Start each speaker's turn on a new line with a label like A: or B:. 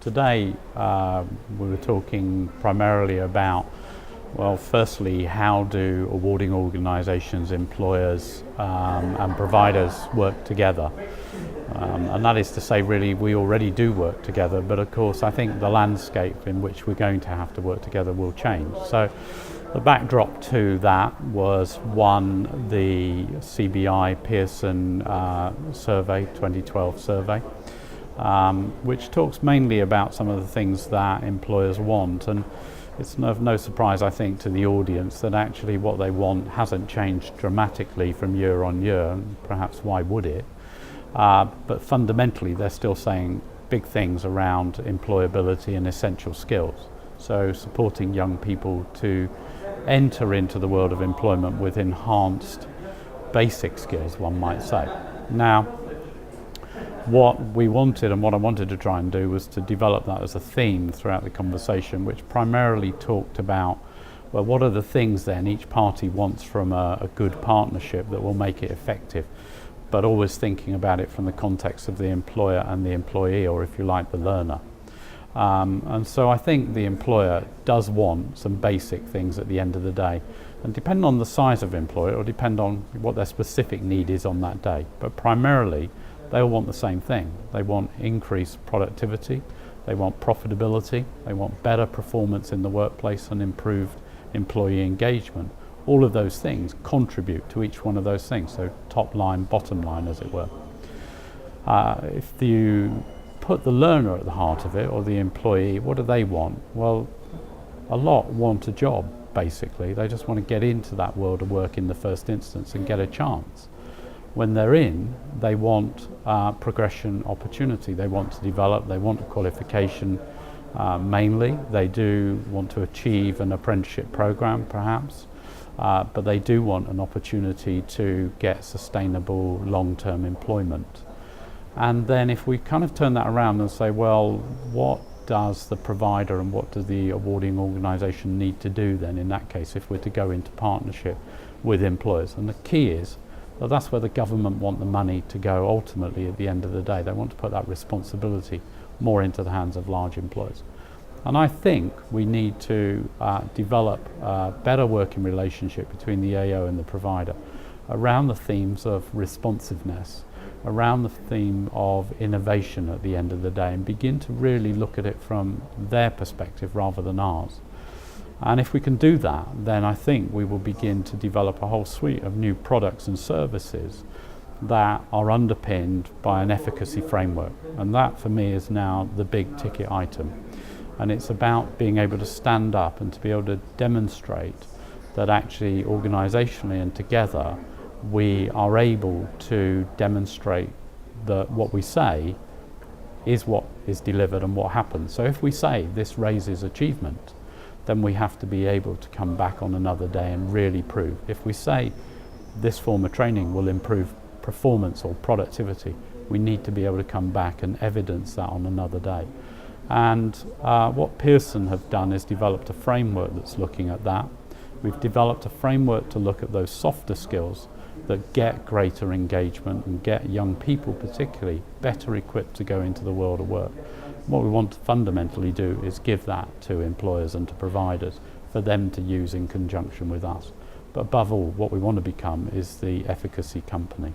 A: today we were talking primarily about, well, firstly, how do awarding organisations, employers and providers work together? And that is to say, really, we already do work together, but of course I think the landscape in which we're going to have to work together will change. So the backdrop to that was, one, the CBI Pearson survey, 2012 survey, which talks mainly about some of the things that employers want. And it's of no surprise, I think, to the audience that actually what they want hasn't changed dramatically from year on year, and perhaps why would it? But fundamentally they're still saying big things around employability and essential skills. So supporting young people to enter into the world of employment with enhanced basic skills, one might say. Now, what we wanted and what I wanted to try and do was to develop that as a theme throughout the conversation, which primarily talked about, well, what are the things then each party wants from a good partnership that will make it effective, but always thinking about it from the context of the employer and the employee, or if you like, the learner. And so I think the employer does want some basic things at the end of the day, and depending on the size of employer, or depend on what their specific need is on that day, but primarily they all want the same thing. They want increased productivity, they want profitability, they want better performance in the workplace and improved employee engagement. All of those things contribute to each one of those things, so top line, bottom line, as it were. If you put the learner at the heart of it, or the employee, what do they want? Well, a lot want a job, basically. They just want to get into that world of work in the first instance and get a chance. When they're in, they want progression opportunity. They want to develop, they want a qualification mainly. They do want to achieve an apprenticeship program, perhaps. But they do want an opportunity to get sustainable long-term employment. And then if we kind of turn that around and say, well, what does the provider and what does the awarding organisation need to do then in that case if we're to go into partnership with employers? And the key is, well, that's where the government want the money to go ultimately at the end of the day. They want to put that responsibility more into the hands of large employers. And I think we need to develop a better working relationship between the AO and the provider around the themes of responsiveness, around the theme of innovation at the end of the day, and begin to really look at it from their perspective rather than ours. And if we can do that, then I think we will begin to develop a whole suite of new products and services that are underpinned by an efficacy framework. And that for me is now the big ticket item. And it's about being able to stand up and to be able to demonstrate that actually organisationally and together we are able to demonstrate that what we say is what is delivered and what happens. So if we say this raises achievement, then we have to be able to come back on another day and really prove. If we say this form of training will improve performance or productivity, we need to be able to come back and evidence that on another day. And what Pearson have done is developed a framework that's looking at that. We've developed a framework to look at those softer skills that get greater engagement and get young people particularly better equipped to go into the world of work. What we want to fundamentally do is give that to employers and to providers for them to use in conjunction with us. But above all, what we want to become is the efficacy company.